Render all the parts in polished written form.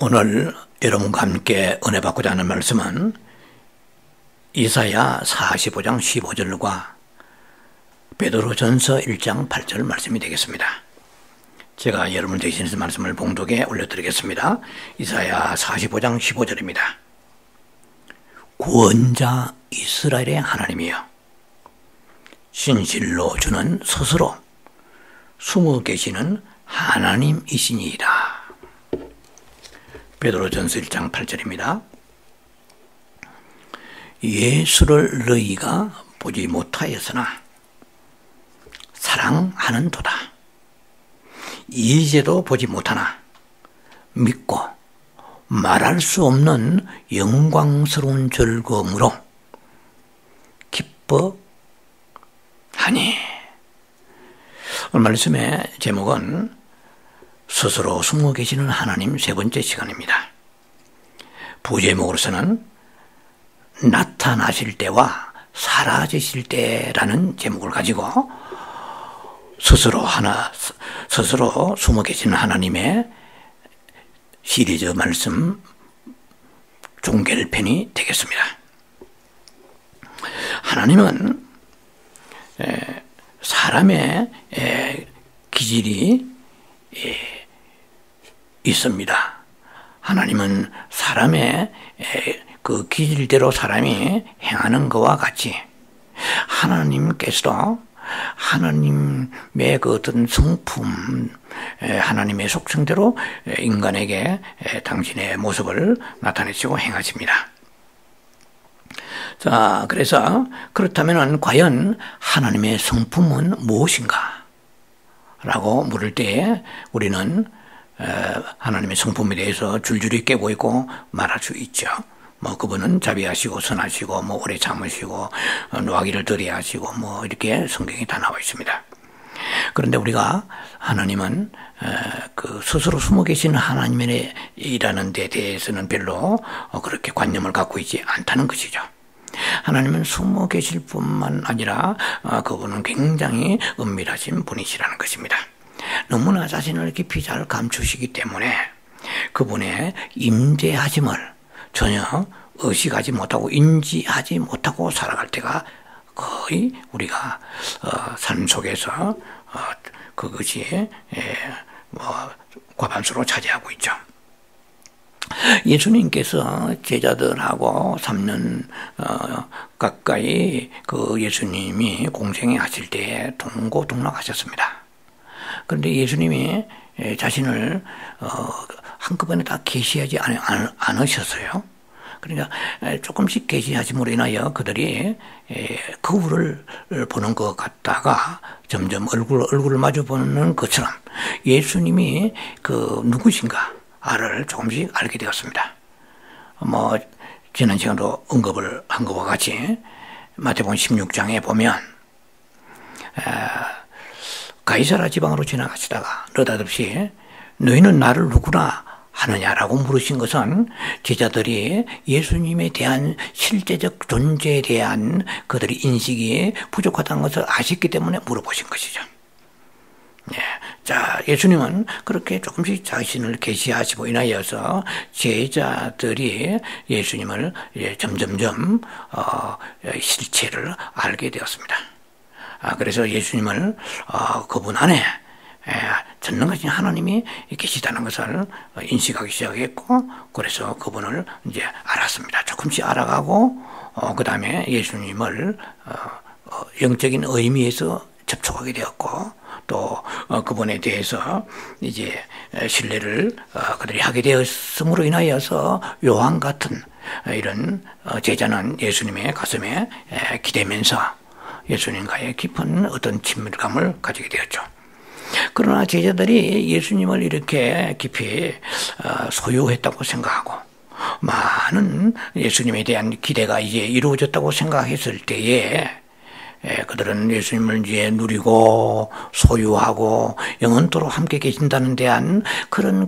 오늘 여러분과 함께 은혜 받고자 하는 말씀은 이사야 45장 15절과 베드로전서 1장 8절 말씀이 되겠습니다. 제가 여러분 대신해서 말씀을 봉독에 올려드리겠습니다. 이사야 45장 15절입니다. 구원자 이스라엘의 하나님이여, 신실로 주는 스스로 숨어 계시는 하나님이시니이다. 베드로전서 1장 8절입니다. 예수를 너희가 보지 못하였으나 사랑하는도다. 이제도 보지 못하나 믿고 말할 수 없는 영광스러운 즐거움으로 기뻐하니. 오늘 말씀의 제목은 스스로 숨어 계시는 하나님 세 번째 시간입니다. 부제목으로서는 나타나실 때와 사라지실 때라는 제목을 가지고 스스로 숨어 계시는 하나님의 시리즈 말씀 종결편이 되겠습니다. 하나님은 사람의 기질이 있습니다. 하나님은 사람의 그 기질대로 사람이 행하는 것과 같이 하나님께서도 하나님의 그 어떤 성품, 하나님의 속성대로 인간에게 당신의 모습을 나타내시고 행하십니다. 자, 그래서 그렇다면 과연 하나님의 성품은 무엇인가? 라고 물을 때에 우리는 하나님의 성품에 대해서 줄줄이 깨고 있고 말할 수 있죠. 그분은 자비하시고 선하시고 오래 참으시고 노하기를 덜히 하시고 이렇게 성경에 다 나와 있습니다. 그런데 우리가 하나님은 그 스스로 숨어 계신 하나님이라는 데 대해서는 별로 그렇게 관념을 갖고 있지 않다는 것이죠. 하나님은 숨어 계실 뿐만 아니라 그분은 굉장히 은밀하신 분이시라는 것입니다. 너무나 자신을 깊이 잘 감추시기 때문에 그분의 임재하심을 전혀 의식하지 못하고 인지하지 못하고 살아갈 때가 거의 우리가 삶 속에서 그것이 과반수로 차지하고 있죠. 예수님께서 제자들하고 3년 가까이 그 예수님이 공생애 하실 때에 동고동락하셨습니다. 그런데 예수님이 자신을 한꺼번에 다 계시하지 않으셨어요. 그러니까 조금씩 계시하심으로 인하여 그들이 거울을 보는 것 같다가 점점 얼굴을 마주 보는 것처럼 예수님이 그 누구신가를 조금씩 알게 되었습니다. 지난 시간도 언급을 한 것과 같이 마태복음 16장에 보면 가이사라 지방으로 지나가시다가 느닷없이 너희는 나를 누구나 하느냐라고 물으신 것은 제자들이 예수님에 대한 실제적 존재에 대한 그들의 인식이 부족하다는 것을 아셨기 때문에 물어보신 것이죠. 자, 예수님은 그렇게 조금씩 자신을 계시하시고 인하여서 제자들이 예수님을 점점점 실체를 알게 되었습니다. 그래서 예수님을 그분 안에 전능하신 하나님이 계시다는 것을 인식하기 시작했고, 그래서 그분을 이제 알았습니다. 조금씩 알아가고 그 다음에 예수님을 영적인 의미에서 접촉하게 되었고, 또 그분에 대해서 이제 신뢰를 그들이 하게 되었음으로 인하여서 요한 같은 이런 제자는 예수님의 가슴에 기대면서 예수님과의 깊은 어떤 친밀감을 가지게 되었죠. 그러나 제자들이 예수님을 이렇게 깊이 소유했다고 생각하고 많은 예수님에 대한 기대가 이제 이루어졌다고 생각했을 때에 그들은 예수님을 이제 누리고 소유하고 영원토록 함께 계신다는 데한 그런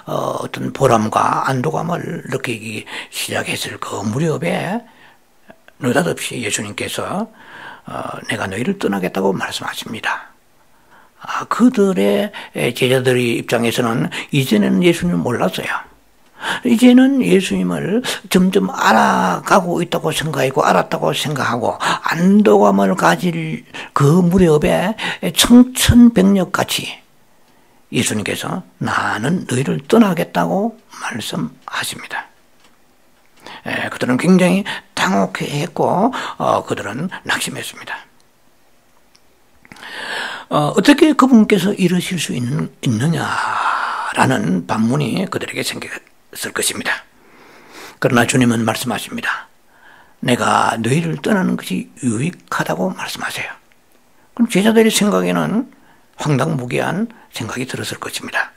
어떤 보람과 안도감을 느끼기 시작했을 그 무렵에 느닷없이 예수님께서 내가 너희를 떠나겠다고 말씀하십니다. 그들의 제자들의 입장에서는 이전에는 예수님을 몰랐어요. 이제는 예수님을 점점 알아가고 있다고 생각하고 알았다고 생각하고 안도감을 가질 그 무렵에 청천벽력같이 예수님께서 나는 너희를 떠나겠다고 말씀하십니다. 그들은 굉장히 당혹해했고 그들은 낙심했습니다. 어떻게 그분께서 이러실 수 있느냐라는 반문이 그들에게 생겼을 것입니다. 그러나 주님은 말씀하십니다. 내가 너희를 떠나는 것이 유익하다고 말씀하세요. 그럼 제자들의 생각에는 황당무계한 생각이 들었을 것입니다.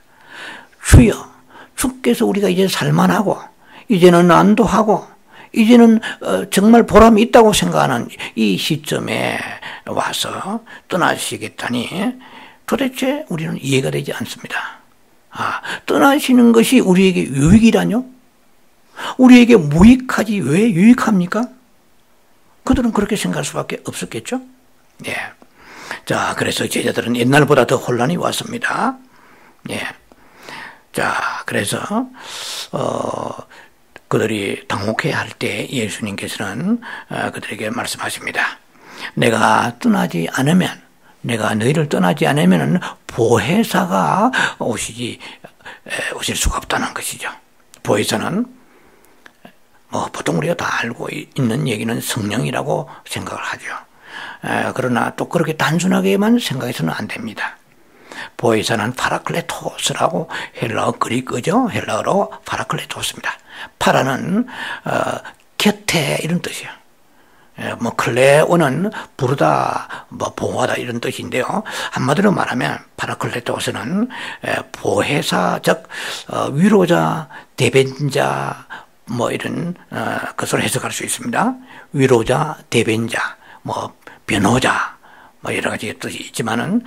주여, 주께서 우리가 이제 살만하고 이제는 안도하고 이제는 정말 보람이 있다고 생각하는 이 시점에 와서 떠나시겠다니 도대체 우리는 이해가 되지 않습니다. 떠나시는 것이 우리에게 유익이라뇨? 우리에게 무익하지 왜 유익합니까? 그들은 그렇게 생각할 수밖에 없었겠죠? 예. 자, 그래서 제자들은 옛날보다 더 혼란이 왔습니다. 예. 자, 그래서 그들이 당혹해 할 때 예수님께서는 그들에게 말씀하십니다. 내가 너희를 떠나지 않으면 보혜사가 오실 수가 없다는 것이죠. 보혜사는 보통 우리가 다 알고 있는 얘기는 성령이라고 생각을 하죠. 그러나 또 그렇게 단순하게만 생각해서는 안 됩니다. 보혜사는 파라클레토스라고 헬라어 그리크죠. 헬라어로 파라클레토스입니다. 파라는 곁에 이런 뜻이에요. 클레오는 부르다, 보호하다 이런 뜻인데요. 한마디로 말하면 파라클레토스는 보혜사, 즉 위로자, 대변자 이런 것으로 해석할 수 있습니다. 위로자, 대변자, 변호자 여러 가지 뜻이 있지만은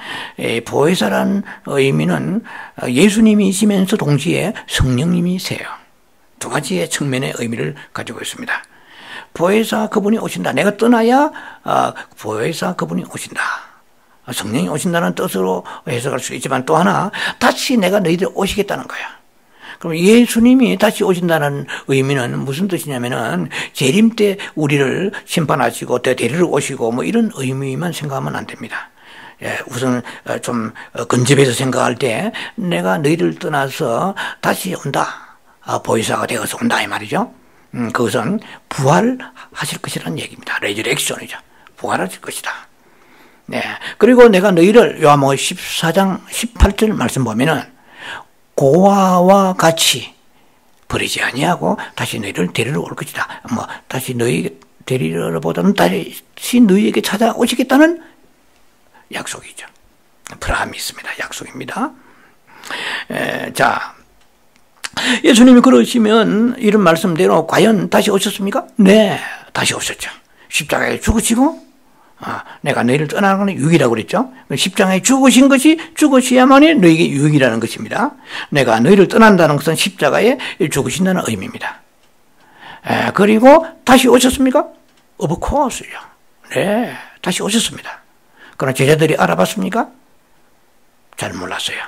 보혜사라는 의미는 예수님이시면서 동시에 성령님이세요. 두 가지의 측면의 의미를 가지고 있습니다. 보혜사 그분이 오신다. 내가 떠나야 보혜사 그분이 오신다. 성령이 오신다는 뜻으로 해석할 수 있지만 또 하나 다시 내가 너희들 오시겠다는 거야. 그럼 예수님이 다시 오신다는 의미는 무슨 뜻이냐면은 재림 때 우리를 심판하시고 데리러 오시고 이런 의미만 생각하면 안 됩니다. 우선 좀 근접해서 생각할 때 내가 너희를 떠나서 다시 온다. 보혜사가 되어서 온다 이 말이죠. 그것은 부활하실 것이라는 얘기입니다. 레저렉션이죠. 부활하실 것이다. 네. 그리고 내가 너희를 요한복음 14장 18절 말씀 보면은 고아와 같이 버리지 아니하고 다시 너희를 데리러 올 것이다. 다시 너희 데리러보다는 다시 너희에게 찾아오시겠다는 약속이죠. 브라함이 있습니다. 약속입니다. 자, 예수님이 그러시면 이런 말씀대로 과연 다시 오셨습니까? 네, 다시 오셨죠. 십자가에 죽으시고 내가 너희를 떠나는 건 유익이라고 그랬죠. 십자가에 죽으셔야만이 너희에게 유익이라는 것입니다. 내가 너희를 떠난다는 것은 십자가에 죽으신다는 의미입니다. 그리고 다시 오셨습니까? Of course요. 네, 다시 오셨습니다. 그러나 제자들이 알아봤습니까? 잘 몰랐어요.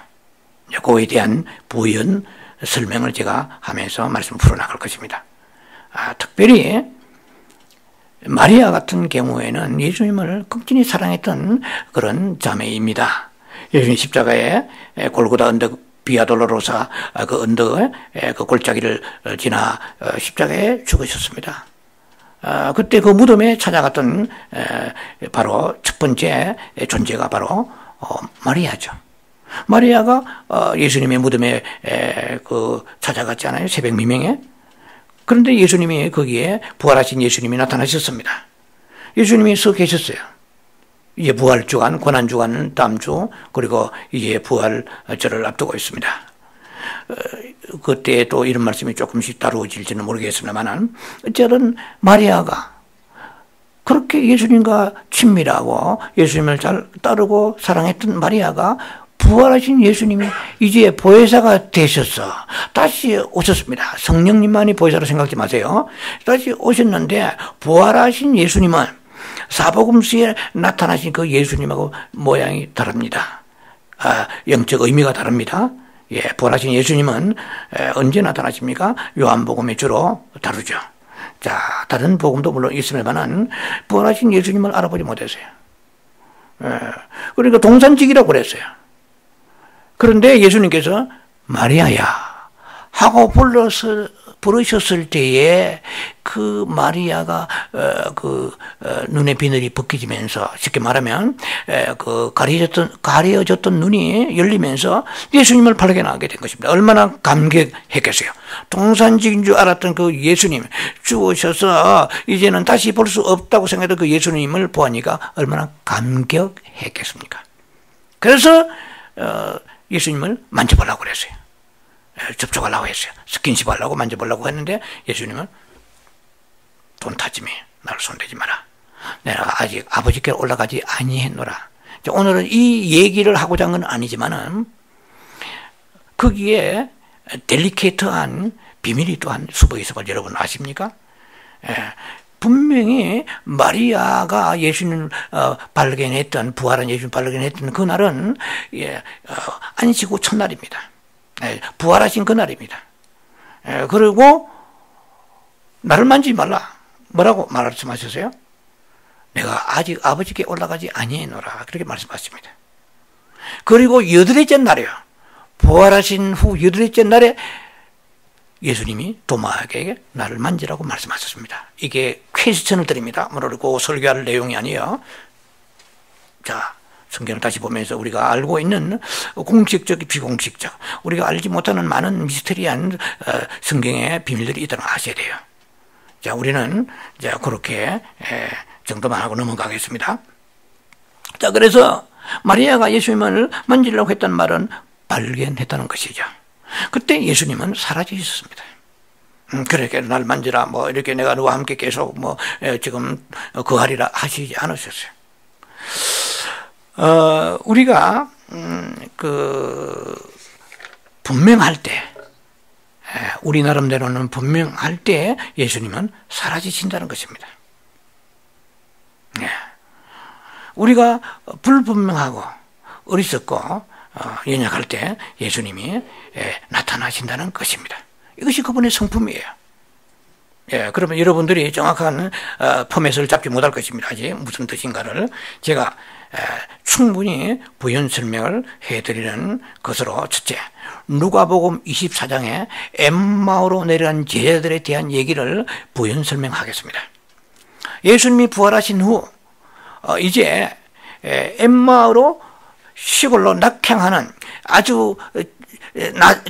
그거에 대한 부연 설명을 제가 하면서 말씀을 풀어나갈 것입니다. 특별히 마리아 같은 경우에는 예수님을 극진히 사랑했던 그런 자매입니다. 예수님 십자가에 골고다 언덕 비아돌로로사 그 언덕에 그 골짜기를 지나 십자가에 죽으셨습니다. 그때 그 무덤에 찾아갔던 바로 첫 번째 존재가 바로 마리아죠. 마리아가 예수님의 무덤에 찾아갔잖아요. 새벽 미명에. 그런데 예수님이 거기에 부활하신 예수님이 나타나셨습니다. 예수님이 서 계셨어요. 이제 부활주간, 고난주간 다음 주, 그리고 이제 부활절을 앞두고 있습니다. 그때 또 이런 말씀이 조금씩 다루어질지는 모르겠습니다만, 어쨌든 마리아가 그렇게 예수님과 친밀하고 예수님을 잘 따르고 사랑했던 마리아가 부활하신 예수님이 이제 보혜사가 되셔서 다시 오셨습니다. 성령님만이 보혜사로 생각하지 마세요. 다시 오셨는데 부활하신 예수님은 사복음서에 나타나신 그 예수님하고 모양이 다릅니다. 영적 의미가 다릅니다. 예, 부활하신 예수님은 언제 나타나십니까? 요한복음에 주로 다루죠. 자, 다른 복음도 물론 있습니다만 부활하신 예수님을 알아보지 못했어요. 예, 그러니까 동산직이라고 그랬어요. 그런데 예수님께서 마리아야 하고 부르셨을 때에 그 마리아가 눈의 비늘이 벗겨지면서 쉽게 말하면 그 가려졌던 눈이 열리면서 예수님을 발견하게 된 것입니다. 얼마나 감격했겠어요. 동산직인 줄 알았던 그 예수님 죽으셔서 이제는 다시 볼 수 없다고 생각했던 그 예수님을 보니까 얼마나 감격했겠습니까? 그래서 예수님을 만져보려고 그랬어요. 접촉하려고 했어요. 스킨십 하려고 만져보려고 했는데 예수님은 돈 타지매 나를 손대지 마라. 내가 아직 아버지께 올라가지 아니했노라. 오늘은 이 얘기를 하고자 한 건 아니지만은 거기에 델리케이트한 비밀이 또한 숨어 있어 걸 여러분 아십니까? 분명히 마리아가 예수님을 발견했던 부활한 예수님을 발견했던 그날은 안식 후 첫날입니다. 부활하신 그날입니다. 그리고 나를 만지지 말라. 뭐라고 말씀하셨어요? 내가 아직 아버지께 올라가지 아니하노라. 그렇게 말씀하십니다. 그리고 8일째 날이요. 부활하신 후 8일째 날에 예수님이 도마에게 나를 만지라고 말씀하셨습니다. 이게 퀘스천을 드립니다. 모르고 설교할 내용이 아니에요. 자, 성경을 다시 보면서 우리가 알고 있는 공식적, 비공식적, 우리가 알지 못하는 많은 미스터리한 성경의 비밀들이 있다는 걸 아셔야 돼요. 자, 우리는 이제 그렇게 정도만 하고 넘어가겠습니다. 자, 그래서 마리아가 예수님을 만지려고 했던 말은 발견했다는 것이죠. 그때 예수님은 사라져 있었습니다. 그렇게 날 만지라, 뭐, 이렇게 내가 너와 함께 계속 지금 거하리라 하시지 않으셨어요. 우리가, 분명할 때, 우리 나름대로는 분명할 때 예수님은 사라지신다는 것입니다. 우리가 불분명하고 어리석고 연약할 때 예수님이 나타나신다는 것입니다. 이것이 그분의 성품이에요. 그러면 여러분들이 정확한 포맷을 잡지 못할 것입니다. 아직 무슨 뜻인가를 제가 충분히 부연 설명을 해드리는 것으로, 첫째, 누가복음 24장에 엠마오로 내려간 제자들에 대한 얘기를 부연 설명하겠습니다. 예수님이 부활하신 후 이제 엠마오로 시골로 낙향하는 아주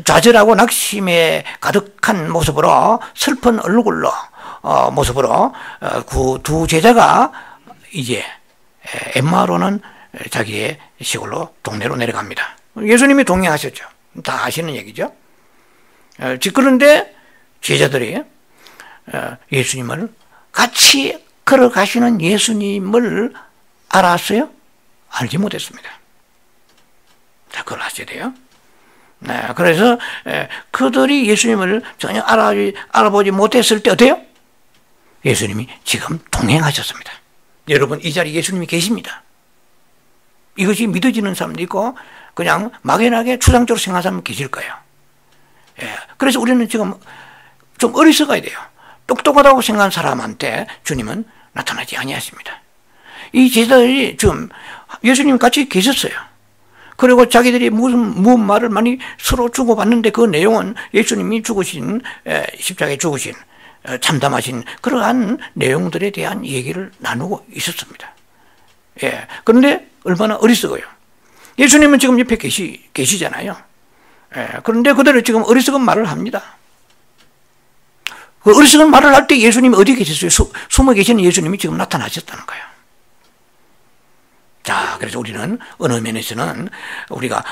좌절하고 낙심에 가득한 모습으로, 슬픈 얼굴로 모습으로 두 제자가 이제 엠마오로는 자기의 시골로 동네로 내려갑니다. 예수님이 동행하셨죠. 다 아시는 얘기죠. 그런데 제자들이 예수님을 같이 걸어가시는 예수님을 알았어요? 알지 못했습니다. 자, 그걸 아셔야 돼요. 그래서 그들이 예수님을 전혀 알아보지 못했을 때 어때요? 예수님이 지금 동행하셨습니다. 여러분, 이 자리에 예수님이 계십니다. 이것이 믿어지는 사람도 있고 그냥 막연하게 추상적으로 생각하는 사람 계실 거예요. 그래서 우리는 지금 좀 어리석어야 돼요. 똑똑하다고 생각하는 사람한테 주님은 나타나지 아니하십니다. 이 제자들이 지금 예수님 같이 계셨어요. 그리고 자기들이 무슨 말을 많이 서로 주고받는데 그 내용은 예수님이 죽으신, 십자가에 죽으신, 참담하신 그러한 내용들에 대한 얘기를 나누고 있었습니다. 그런데 얼마나 어리석어요. 예수님은 지금 옆에 계시잖아요. 그런데 그대로 지금 어리석은 말을 합니다. 그 어리석은 말을 할 때 예수님이 어디 계셨어요? 숨어 계시는 예수님이 지금 나타나셨다는 거예요. 자, 그래서 우리는 어느 면에서는 우리가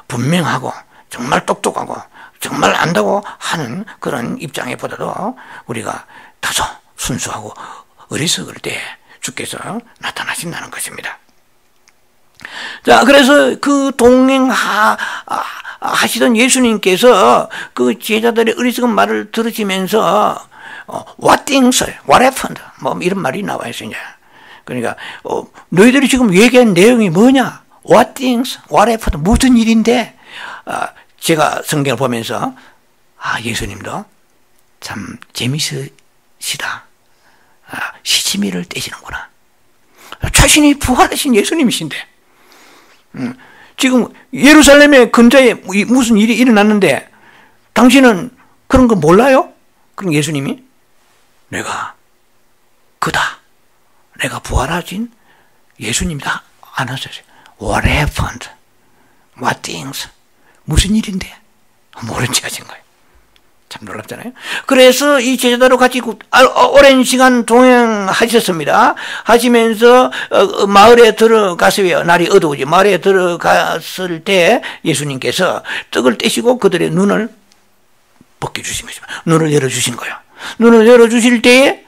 분명하고 정말 똑똑하고 정말 안다고 하는 그런 입장에 보다도 우리가 다소 순수하고 어리석을 때 주께서 나타나신다는 것입니다. 자, 그래서 그 동행하시던 예수님께서 그 제자들의 어리석은 말을 들으시면서 what things, what happened, 뭐 이런 말이 나와 있어요. 그러니까 너희들이 지금 얘기한 내용이 뭐냐? What things, what happened, 무슨 일인데 제가 성경을 보면서 예수님도 참 재미있으시다. 시치미를 떼시는구나. 자신이 부활하신 예수님이신데 지금 예루살렘의 근자에 무슨 일이 일어났는데 당신은 그런 거 몰라요? 그럼 예수님이 내가 그다. 내가 부활하신 예수님이다. 안 하세요. What happened? What things? 무슨 일인데? 모른 체 하신 거예요. 참 놀랍잖아요. 그래서 이 제자들하고 같이 오랜 시간 동행하셨습니다. 하시면서 마을에 들어갔어요. 날이 어두우지. 마을에 들어갔을 때 예수님께서 떡을 떼시고 그들의 눈을 벗겨주신 것입니다. 눈을 열어주신 거예요. 눈을 열어주실 때에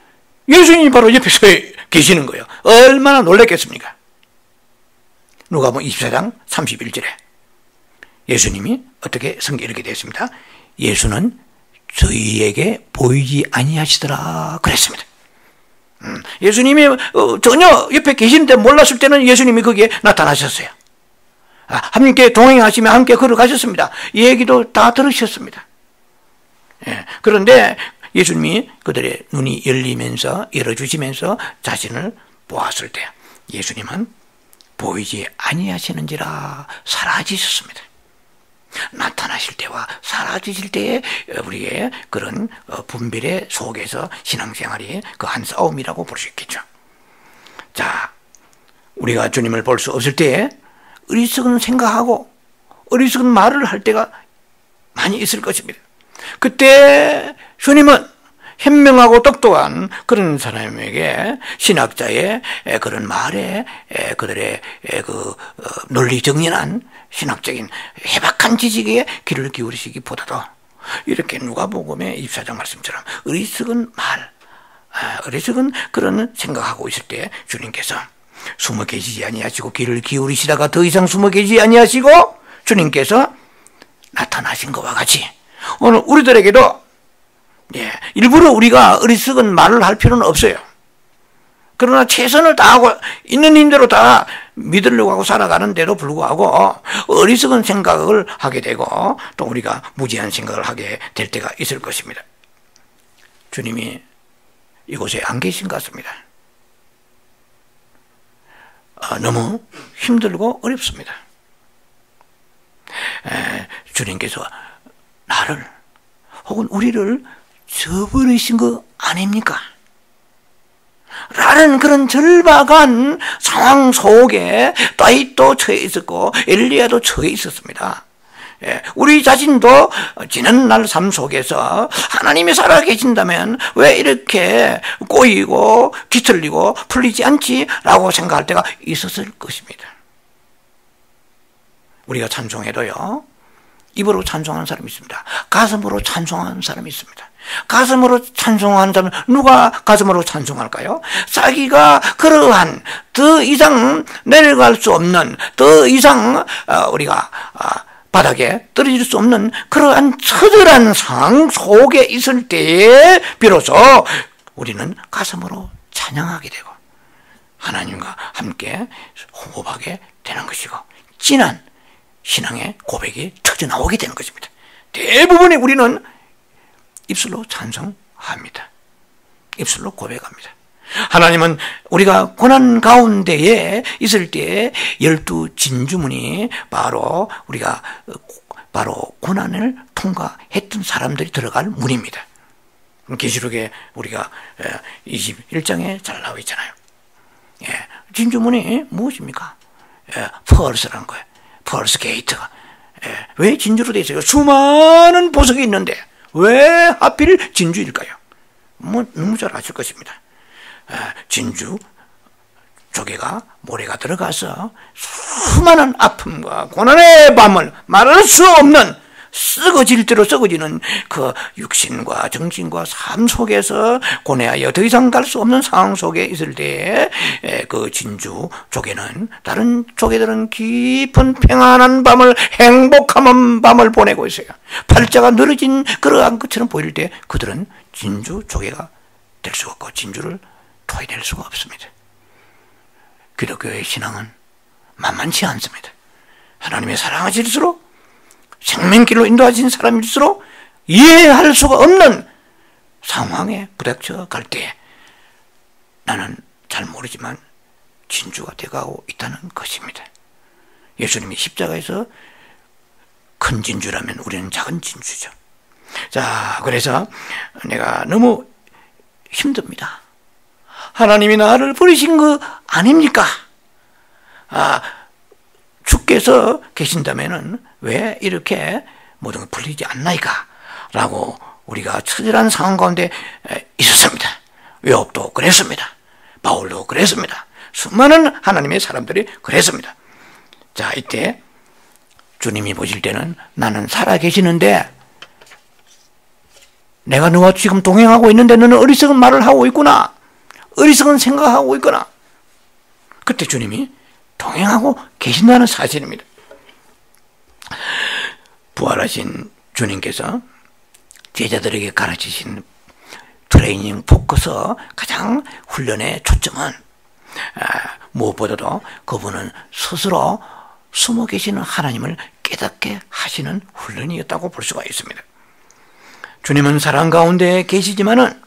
예수님이 바로 옆에 서 계시는 거예요. 얼마나 놀랐겠습니까? 누가복음 24장 31절에 예수님이 어떻게 성경에 이렇게 되어 있습니다. 예수는 저희에게 보이지 아니하시더라 그랬습니다. 예수님이 전혀 옆에 계시는데 몰랐을 때는 예수님이 거기에 나타나셨어요. 함께 동행하시며 함께 걸어가셨습니다. 이 얘기도 다 들으셨습니다. 그런데 예수님이 그들의 눈이 열어주시면서 자신을 보았을 때 예수님은 보이지 아니하시는지라 사라지셨습니다. 나타나실 때와 사라지실 때에 우리의 그런 분별의 속에서 신앙생활이 그 한 싸움이라고 볼 수 있겠죠. 자, 우리가 주님을 볼 수 없을 때에 어리석은 생각하고 어리석은 말을 할 때가 많이 있을 것입니다. 그때 주님은 현명하고 똑똑한 그런 사람에게 신학자의 그런 말에 그들의 그 논리정연한 신학적인 해박한 지식에 귀를 기울이시기보다도 이렇게 누가복음의 24장 말씀처럼 어리석은 말, 어리석은 그런 생각하고 있을 때 주님께서 숨어 계시지 아니하시고 귀를 기울이시다가 더 이상 숨어 계시지 아니하시고 주님께서 나타나신 것과 같이 오늘 우리들에게도 일부러 우리가 어리석은 말을 할 필요는 없어요. 그러나 최선을 다하고 있는 힘대로 다 믿으려고 하고 살아가는데도 불구하고 어리석은 생각을 하게 되고 또 우리가 무지한 생각을 하게 될 때가 있을 것입니다. 주님이 이곳에 안 계신 것 같습니다. 너무 힘들고 어렵습니다. 주님께서 나를 혹은 우리를 저버리신 거 아닙니까? 라는 그런 절박한 상황 속에 다윗도 처해 있었고 엘리야도 처해 있었습니다. 우리 자신도 지난 날 삶 속에서 하나님이 살아계신다면 왜 이렇게 꼬이고 뒤틀리고 풀리지 않지? 라고 생각할 때가 있었을 것입니다. 우리가 찬송해도요, 입으로 찬송하는 사람이 있습니다. 가슴으로 찬송하는 사람이 있습니다. 가슴으로 찬송하는 사람은 누가 가슴으로 찬송할까요? 자기가 그러한 더 이상 내려갈 수 없는, 더 이상 우리가 바닥에 떨어질 수 없는 그러한 처절한 상황 속에 있을 때에 비로소 우리는 가슴으로 찬양하게 되고 하나님과 함께 호흡하게 되는 것이고 진한 신앙의 고백이 터져나오게 되는 것입니다. 대부분의 우리는 입술로 찬송합니다. 입술로 고백합니다. 하나님은 우리가 고난 가운데에 있을 때 12 진주문이 바로 우리가 바로 고난을 통과했던 사람들이 들어갈 문입니다. 계시록에 우리가 21장에 잘 나와 있잖아요. 진주문이 무엇입니까? 펄스라는 거예요. 펄스 게이트가. 왜 진주로 되어 있어요? 수많은 보석이 있는데 왜 하필 진주일까요? 너무 잘 아실 것입니다. 진주 조개가 모래가 들어가서 수많은 아픔과 고난의 밤을 말할 수 없는 썩어질 대로 썩어지는 그 육신과 정신과 삶 속에서 고뇌하여 더 이상 갈 수 없는 상황 속에 있을 때에 그 진주 조개는 다른 조개들은 깊은 평안한 밤을 행복한 밤을 보내고 있어요. 팔자가 늘어진 그러한 것처럼 보일 때 그들은 진주 조개가 될 수가 없고 진주를 토해낼 수가 없습니다. 기독교의 신앙은 만만치 않습니다. 하나님의 사랑하실수록 생명길로 인도하신 사람일수록 이해할 수가 없는 상황에 부닥쳐 갈 때 나는 잘 모르지만 진주가 되어가고 있다는 것입니다. 예수님이 십자가에서 큰 진주라면 우리는 작은 진주죠. 자, 그래서 내가 너무 힘듭니다. 하나님이 나를 버리신 거 아닙니까? 주께서 계신다면은 왜 이렇게 모든 걸 풀리지 않나이까? 라고 우리가 처절한 상황 가운데 있었습니다. 요업도 그랬습니다. 바울도 그랬습니다. 수많은 하나님의 사람들이 그랬습니다. 자, 이때 주님이 보실 때는 나는 살아계시는데 내가 너와 지금 동행하고 있는데 너는 어리석은 말을 하고 있구나. 어리석은 생각하고 있구나. 그때 주님이 동행하고 계신다는 사실입니다. 부활하신 주님께서 제자들에게 가르치신 트레이닝 포커스 가장 훈련의 초점은 무엇보다도 그분은 스스로 숨어 계시는 하나님을 깨닫게 하시는 훈련이었다고 볼 수가 있습니다. 주님은 사랑 가운데 계시지만은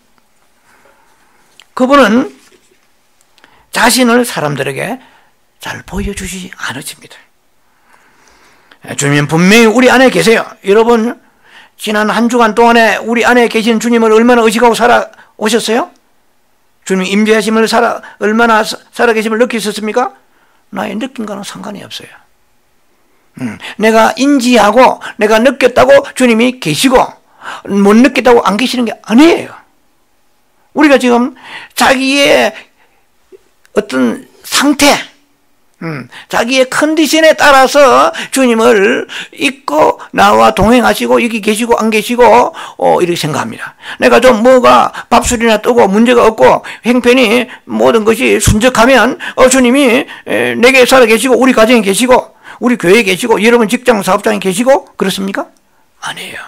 그분은 자신을 사람들에게 잘 보여주지 않으십니다. 주님은 분명히 우리 안에 계세요. 여러분, 지난 한 주간 동안에 우리 안에 계신 주님을 얼마나 의식하고 살아오셨어요? 주님 임재하심을 얼마나 살아계심을 느끼셨습니까? 나의 느낌과는 상관이 없어요. 내가 인지하고 내가 느꼈다고 주님이 계시고 못 느꼈다고 안 계시는 게 아니에요. 우리가 지금 자기의 어떤 상태, 자기의 컨디션에 따라서 주님을 잊고 나와 동행하시고 여기 계시고 안 계시고 이렇게 생각합니다. 내가 좀 뭐가 밥술이나 뜨고 문제가 없고 행편이 모든 것이 순적하면 주님이 내게 살아계시고 우리 가정에 계시고 우리 교회에 계시고 여러분 직장 사업장에 계시고 그렇습니까? 아니에요.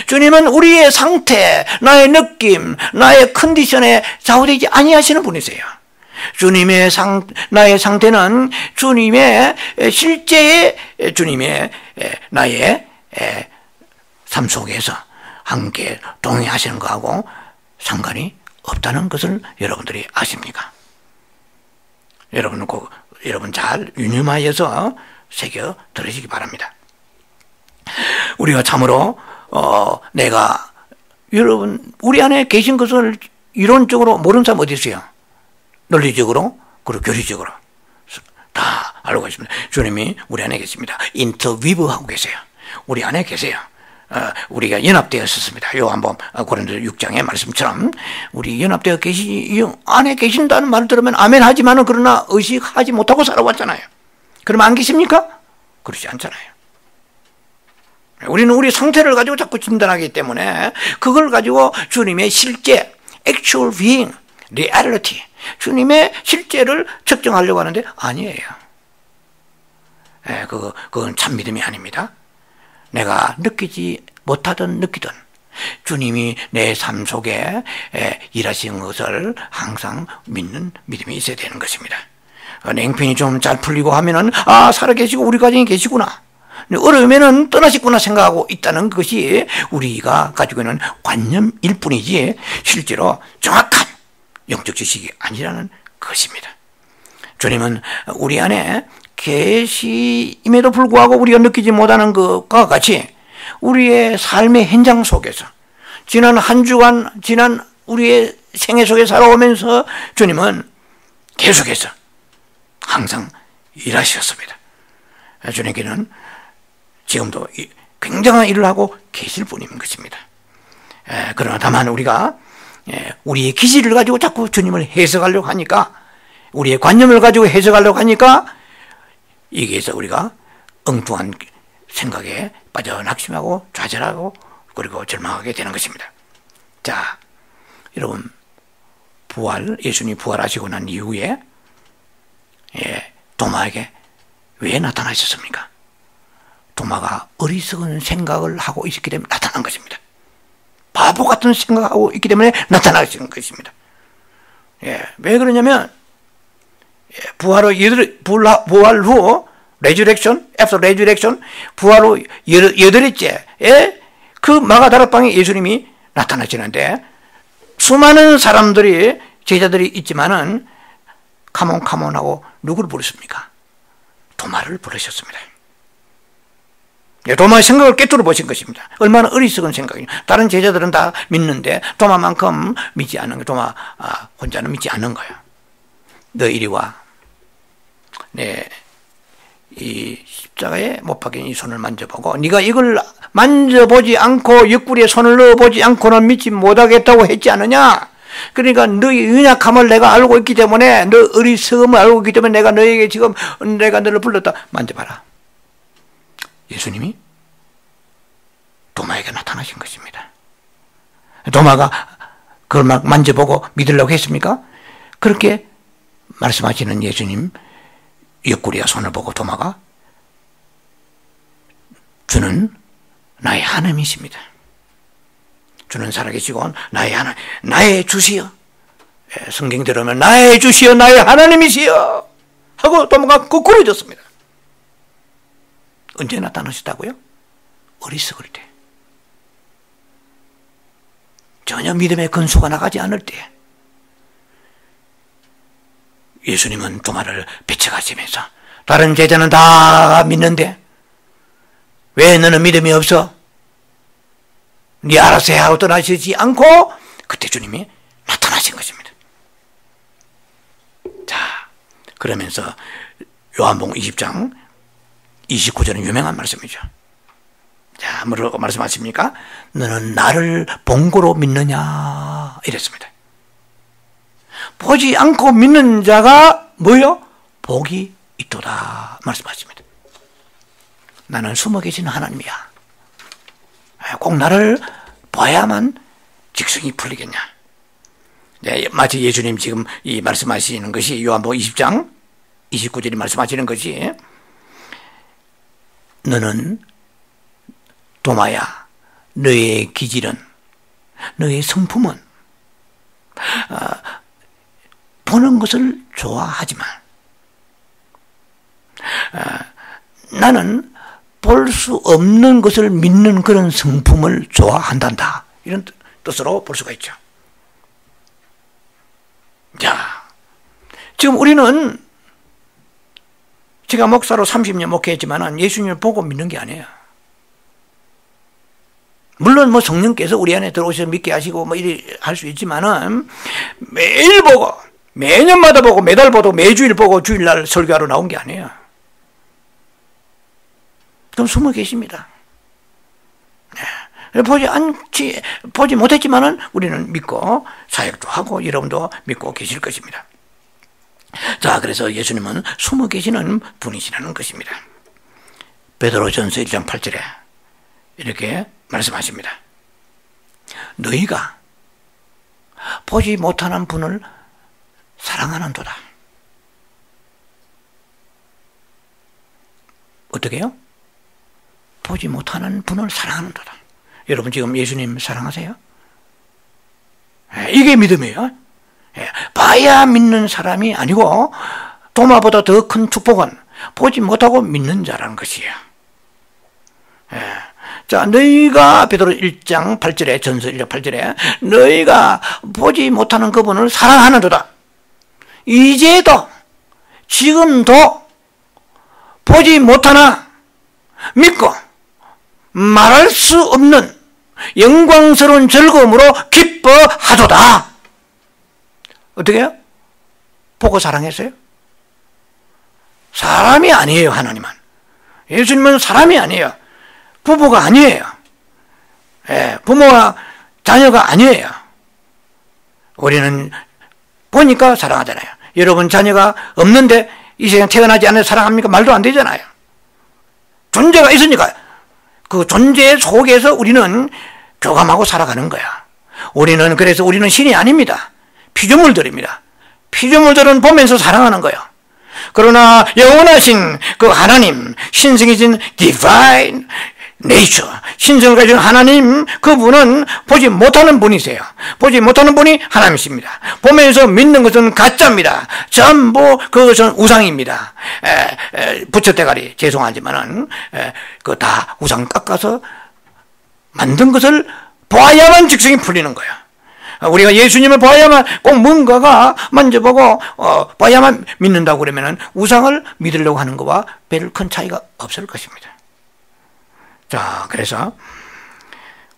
주님은 우리의 상태, 나의 느낌, 나의 컨디션에 좌우되지 아니하시는 분이세요. 나의 상태는 주님의 실제의 주님의 나의 삶 속에서 함께 동행하시는 것하고 상관이 없다는 것을 여러분들이 아십니까? 여러분 잘 유념하여서 새겨 들으시기 바랍니다. 우리가 참으로 여러분 우리 안에 계신 것을 이론적으로 모르는 사람 어디 있어요? 논리적으로 그리고 교리적으로 다 알고 있습니다. 주님이 우리 안에 계십니다. 인터위브하고 계세요. 우리 안에 계세요. 우리가 연합되었었습니다. 요 한번 고린도서 6장의 말씀처럼 우리 연합되어 안에 계신다는 말을 들으면 아멘 하지만은 그러나 의식하지 못하고 살아왔잖아요. 그러면 안 계십니까? 그렇지 않잖아요. 우리는 우리 상태를 가지고 자꾸 진단하기 때문에 그걸 가지고 주님의 실제, actual being, reality, 주님의 실제를 측정하려고 하는데 아니에요. 그건 참 믿음이 아닙니다. 내가 느끼지 못하든 느끼든 주님이 내 삶 속에 일하시는 것을 항상 믿는 믿음이 있어야 되는 것입니다. 냉편이 좀 잘 풀리고 하면은 살아계시고 우리 가정에 계시구나. 어려우면은 떠나셨구나 생각하고 있다는 것이 우리가 가지고 있는 관념일 뿐이지 실제로 정확한 영적 지식이 아니라는 것입니다. 주님은 우리 안에 계심에도 불구하고 우리가 느끼지 못하는 것과 같이 우리의 삶의 현장 속에서 지난 한 주간 지난 우리의 생애 속에 살아오면서 주님은 계속해서 항상 일하셨습니다. 주님께는 지금도 굉장한 일을 하고 계실 분인 것입니다. 그러나 다만 우리가 우리의 기질을 가지고 자꾸 주님을 해석하려고 하니까 우리의 관념을 가지고 해석하려고 하니까 여기에서 우리가 엉뚱한 생각에 빠져 낙심하고 좌절하고 그리고 절망하게 되는 것입니다. 자, 여러분 예수님이 부활하시고 난 이후에 도마에게 왜 나타나셨습니까? 도마가 어리석은 생각을 하고 있기 때문에 나타난 것입니다. 바보 같은 생각하고 있기 때문에 나타나시는 것입니다. 왜 그러냐면 부활 후 레주렉션, 애프터 레주렉션, 부활 후 여덟째에 그 마가다락방에 예수님이 나타나시는데 수많은 사람들이 제자들이 있지만은 카몬 하고 누구를 부르십니까? 도마를 부르셨습니다. 도마의 생각을 꿰뚫어 보신 것입니다. 얼마나 어리석은 생각이냐. 다른 제자들은 다 믿는데 도마만큼 믿지 않는 거예요. 도마 혼자는 믿지 않는 거예요. 너 이리 와. 네, 이 십자가에 못 박힌 이 손을 만져보고 네가 이걸 만져보지 않고 옆구리에 손을 넣어보지 않고는 믿지 못하겠다고 했지 않느냐. 그러니까 너의 연약함을 내가 알고 있기 때문에, 너 어리석음을 알고 있기 때문에 내가 너에게 지금 내가 너를 불렀다. 만져봐라. 예수님이 도마에게 나타나신 것입니다. 도마가 그걸 막 만져보고 믿으려고 했습니까? 그렇게 말씀하시는 예수님 옆구리와 손을 보고 도마가 주는 나의 하나님이십니다. 주는 살아계시고 나의 하나님, 나의 주시여. 성경대로 하면 나의 주시여, 나의 하나님이시여 하고 도마가 거꾸로졌습니다. 언제 나타나셨다고요? 어리석을 때. 전혀 믿음의 근수가 나가지 않을 때. 예수님은 도마를 비춰가시면서 다른 제자는 다 믿는데 왜 너는 믿음이 없어? 네 알아서 해 하고 떠나시지 않고 그때 주님이 나타나신 것입니다. 자, 그러면서 요한복음 20장 29절은 유명한 말씀이죠. 자, 뭐라고 말씀하십니까? 너는 나를 본고로 믿느냐 이랬습니다. 보지 않고 믿는 자가 뭐요? 복이 있도다 말씀하십니다. 나는 숨어 계신 하나님이야. 꼭 나를 봐야만 직성이 풀리겠냐. 네, 마치 예수님 지금 이 말씀하시는 것이 요한복음 20장 29절이 말씀하시는 것이 너는 도마야, 너의 기질은, 너의 성품은 보는 것을 좋아하지만 나는 볼 수 없는 것을 믿는 그런 성품을 좋아한단다. 이런 뜻으로 볼 수가 있죠. 자, 지금 우리는 제가 목사로 30년 목회했지만 예수님을 보고 믿는 게 아니에요. 물론 뭐 성령께서 우리 안에 들어오셔서 믿게 하시고 뭐 이리 할 수 있지만은 매일 보고 매년마다 보고 매달 보고 매주일 보고 주일날 설교하러 나온 게 아니에요. 그럼 숨어 계십니다. 네. 보지 못했지만은 우리는 믿고 사역도 하고 여러분도 믿고 계실 것입니다. 자, 그래서 예수님은 숨어 계시는 분이시라는 것입니다. 베드로전서 1장 8절에 이렇게 말씀하십니다. 너희가 보지 못하는 분을 사랑하는도다. 어떻게 해요? 보지 못하는 분을 사랑하는도다. 여러분 지금 예수님 사랑하세요? 이게 믿음이에요. 봐야 믿는 사람이 아니고 도마보다 더 큰 축복은 보지 못하고 믿는 자라는 것이에요. 자, 너희가 베드로 1장 8절에 전서 1장 8절에 너희가 보지 못하는 그분을 사랑하는도다. 이제도 지금도 보지 못하나 믿고 말할 수 없는 영광스러운 즐거움으로 기뻐하도다. 어떻게 해요? 보고 사랑했어요? 사람이 아니에요. 하나님은. 예수님은 사람이 아니에요. 부부가 아니에요. 부모와 자녀가 아니에요. 우리는 보니까 사랑하잖아요. 여러분 자녀가 없는데 이 세상 태어나지 않아서 사랑합니까? 말도 안 되잖아요. 존재가 있으니까 그 존재 속에서 우리는 교감하고 살아가는 거야. 그래서 우리는 신이 아닙니다. 피조물들입니다. 피조물들은 보면서 사랑하는 거예요. 그러나 영원하신 그 하나님, 신성이신 divine nature, 신성을 가진 하나님, 그분은 보지 못하는 분이세요. 보지 못하는 분이 하나님이십니다. 보면서 믿는 것은 가짜입니다. 전부 그것은 우상입니다. 부처대가리 죄송하지만은 그 다 우상 깎아서 만든 것을 보아야만 직성이 풀리는 거예요. 우리가 예수님을 봐야만, 꼭 뭔가가 만져보고 봐야만 믿는다고 그러면은 우상을 믿으려고 하는 것과 별 큰 차이가 없을 것입니다. 자, 그래서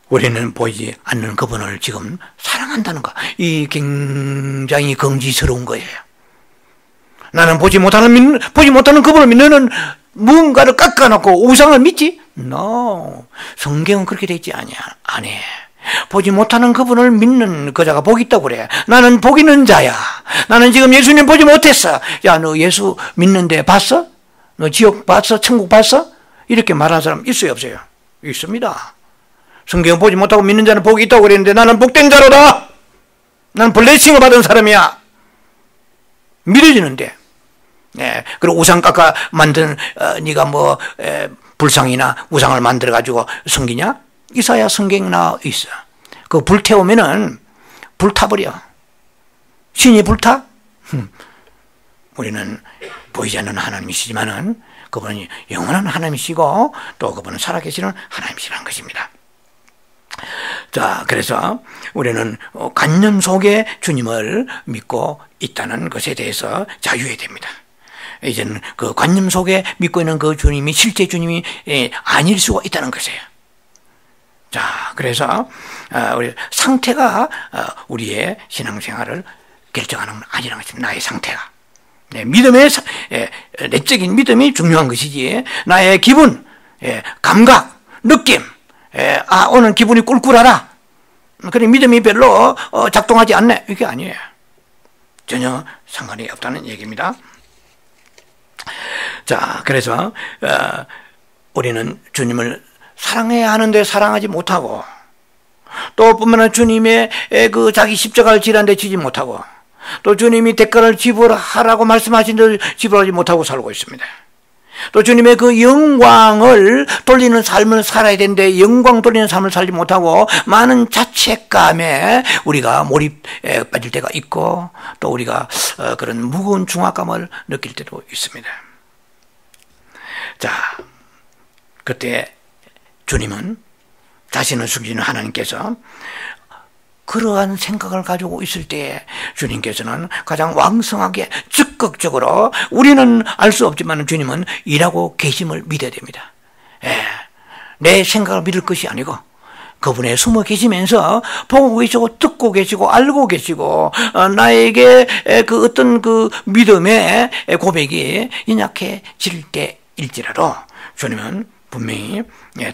우리는 보이지 않는 그분을 지금 사랑한다는 것, 이 굉장히 긍지스러운 거예요. 나는 보지 못하는 그분을 믿는 무언가를 깎아놓고 우상을 믿지? No. 성경은 그렇게 되어 있지 아니해. 보지 못하는 그분을 믿는 그자가 복이 있다고 그래. 나는 복 있는 자야. 나는 지금 예수님 보지 못했어. 야, 너 예수 믿는데 봤어? 너 지옥 봤어? 천국 봤어? 이렇게 말하는 사람 있어요, 없어요? 있습니다. 성경 보지 못하고 믿는 자는 복이 있다고 그랬는데 나는 복된 자로다. 나는 블레싱을 받은 사람이야. 믿어지는데. 네, 그리고 우상 깎아 만든 네가 뭐 불상이나 우상을 만들어 가지고 섬기냐? 이사야 성경 나와 있어. 그 불태우면은 불타버려. 신이 불타? 우리는 보이지 않는 하나님이시지만은 그분은 영원한 하나님이시고 또 그분은 살아계시는 하나님이시라는 것입니다. 자, 그래서 우리는 관념 속에 주님을 믿고 있다는 것에 대해서 자유해야 됩니다. 이제는 그 관념 속에 믿고 있는 그 주님이 실제 주님이 아닐 수가 있다는 것이에요. 자, 그래서 우리 상태가 우리의 신앙생활을 결정하는 건 아니라는 것입니다. 나의 상태가. 믿음의 내적인 믿음이 중요한 것이지 나의 기분, 감각, 느낌, 오늘 기분이 꿀꿀하다. 그래 믿음이 별로 작동하지 않네. 이게 아니에요. 전혀 상관이 없다는 얘기입니다. 자, 그래서 우리는 주님을 사랑해야 하는데 사랑하지 못하고 또 뿐만 아니라 주님의 그 자기 십자가를 지는데 지지 못하고 또 주님이 대가를 지불하라고 말씀하신 대로 지불하지 못하고 살고 있습니다. 또 주님의 그 영광을 돌리는 삶을 살아야 되는데 영광 돌리는 삶을 살지 못하고 많은 자책감에 우리가 몰입에 빠질 때가 있고 또 우리가 그런 무거운 중압감을 느낄 때도 있습니다. 자, 그때 주님은 자신을 숨기는 하나님께서 그러한 생각을 가지고 있을 때 주님께서는 가장 왕성하게 적극적으로 우리는 알 수 없지만 주님은 일하고 계심을 믿어야 됩니다. 내 생각을 믿을 것이 아니고 그분의 숨어 계시면서 보고 계시고 듣고 계시고 알고 계시고 나에게 그 어떤 그 믿음의 고백이 연약해질 때일지라도 주님은 분명히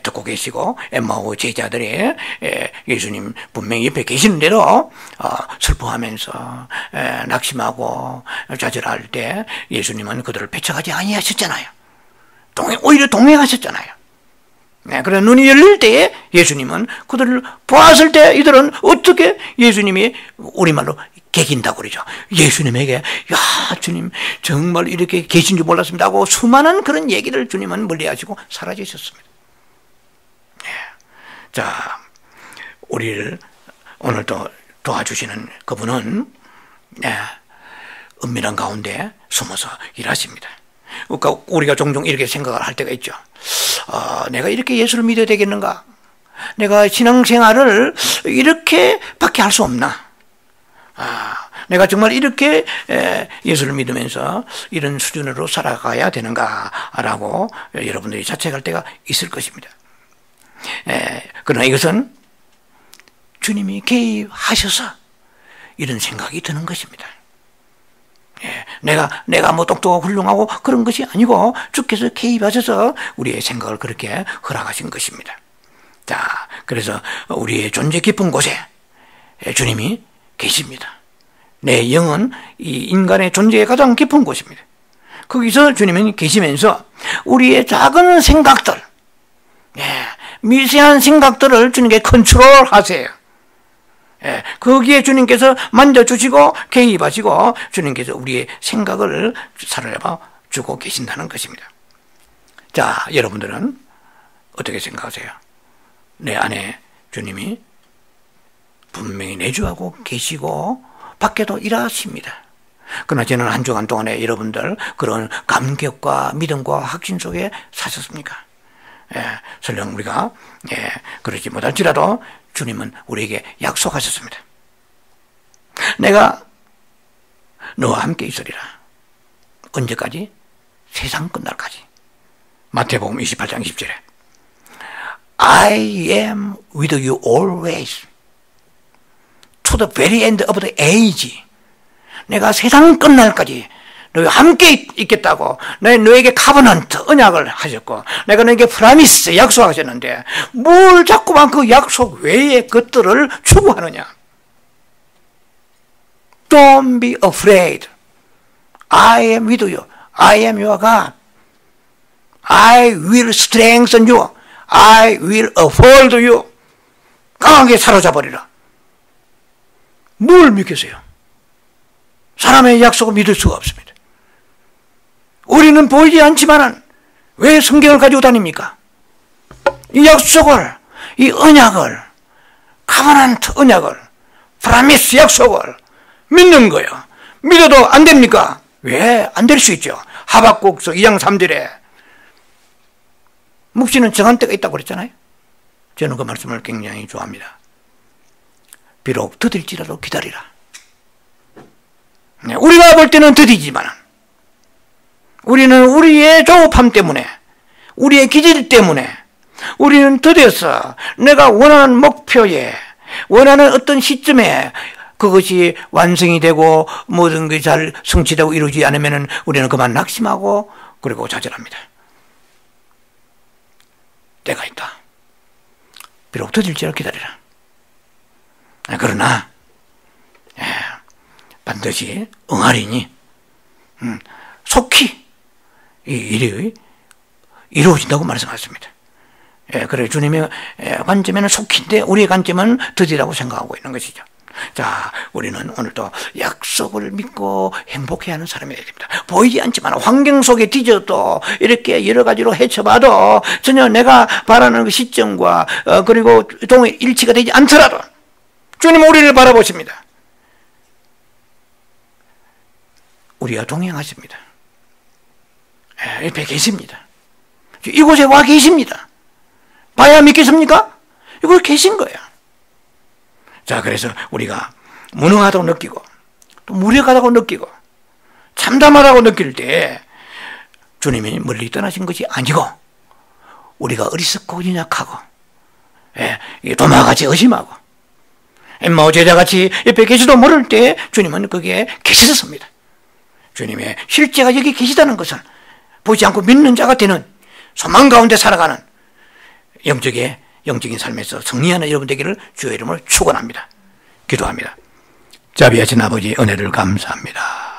듣고 계시고 엠마오 제자들이 예수님 분명히 옆에 계시는 대로 슬퍼하면서 낙심하고 좌절할 때 예수님은 그들을 배척하지 아니하셨잖아요. 오히려 동행하셨잖아요. 그래 눈이 열릴 때에 예수님은 그들을 보았을 때 이들은 어떻게 예수님이 우리말로 개긴다고 그러죠. 예수님에게 야 주님 정말 이렇게 계신 줄 몰랐습니다 하고 수많은 그런 얘기를 주님은 멀리하시고 사라지셨습니다. 자, 우리를 오늘도 도와주시는 그분은 은밀한 가운데 숨어서 일하십니다. 그러니까 우리가 종종 이렇게 생각을 할 때가 있죠. 내가 이렇게 예수를 믿어야 되겠는가? 내가 신앙생활을 이렇게밖에 할 수 없나? 내가 정말 이렇게 예수를 믿으면서 이런 수준으로 살아가야 되는가라고 여러분들이 자책할 때가 있을 것입니다. 그러나 이것은 주님이 개입하셔서 이런 생각이 드는 것입니다. 내가 뭐 똑똑하고 훌륭하고 그런 것이 아니고 주께서 개입하셔서 우리의 생각을 그렇게 허락하신 것입니다. 자, 그래서 우리의 존재 깊은 곳에 주님이 계십니다. 내 영은 이 인간의 존재의 가장 깊은 곳입니다. 거기서 주님은 계시면서 우리의 작은 생각들, 미세한 생각들을 주님께 컨트롤하세요. 거기에 주님께서 만져주시고 개입하시고 주님께서 우리의 생각을 사로잡아 주고 계신다는 것입니다. 자, 여러분들은 어떻게 생각하세요? 내 안에 주님이 분명히 내주하고 계시고 밖에도 일하십니다. 그러나 저는 한 주간 동안에 여러분들 그런 감격과 믿음과 확신 속에 사셨습니까? 설령 우리가 그러지 못할지라도 주님은 우리에게 약속하셨습니다. 내가 너와 함께 있으리라. 언제까지? 세상 끝날까지. 마태복음 28장 20절에 I am with you always to the very end of the age. 내가 세상 끝날까지 너희와 함께 있겠다고 너에게 카버넌트 언약을 하셨고 내가 너에게 프라미스 약속하셨는데 뭘 자꾸만 그 약속 외의 것들을 추구하느냐. Don't be afraid. I am with you. I am your God. I will strengthen you. I will uphold you. 강하게 사로잡으리라. 뭘 믿겠어요? 사람의 약속을 믿을 수가 없습니다. 우리는 보이지 않지만은 왜 성경을 가지고 다닙니까? 이 약속을, 이 언약을, 카버넌트 언약을, 프라미스 약속을 믿는 거예요. 믿어도 안 됩니까? 왜 안 될 수 있죠? 하박국서 2장 3절에 묵시는 정한 때가 있다고 그랬잖아요. 저는 그 말씀을 굉장히 좋아합니다. 비록 더딜지라도 기다리라. 우리가 볼 때는 더디지만 우리는 우리의 조급함 때문에 우리의 기질 때문에 우리는 더뎌서 내가 원하는 목표에 원하는 어떤 시점에 그것이 완성이 되고 모든 것이 잘 성취되고 이루어지지 않으면 우리는 그만 낙심하고 그리고 좌절합니다. 때가 있다. 비록 더딜지라도 기다리라. 그러나 반드시 응하리니 속히 이 일이 이루어진다고 말씀하셨습니다. 그래 주님의 관점에는 속히인데 우리의 관점은 더디라고 생각하고 있는 것이죠. 자, 우리는 오늘도 약속을 믿고 행복해야 하는 사람이 되야 됩니다. 보이지 않지만 환경 속에 뒤져도 이렇게 여러 가지로 헤쳐봐도 전혀 내가 바라는 그 시점과 그리고 동일치가 되지 않더라도 주님은 우리를 바라보십니다. 우리가 동행하십니다. 옆에 계십니다. 이곳에 와 계십니다. 봐야 믿겠습니까? 이곳에 계신 거예요. 자, 그래서 우리가 무능하다고 느끼고 또 무력하다고 느끼고 참담하다고 느낄 때 주님이 멀리 떠나신 것이 아니고 우리가 어리석고 연약하고 도마같이 의심하고 엠마오 제자같이 옆에 계시도 모를 때 주님은 거기에 계셨습니다. 주님의 실제가 여기 계시다는 것을 보지 않고 믿는 자가 되는 소망 가운데 살아가는 영적인 삶에서 승리하는 여러분 되기를 주의 이름으로 축원합니다. 기도합니다. 자비하신 아버지 은혜를 감사합니다.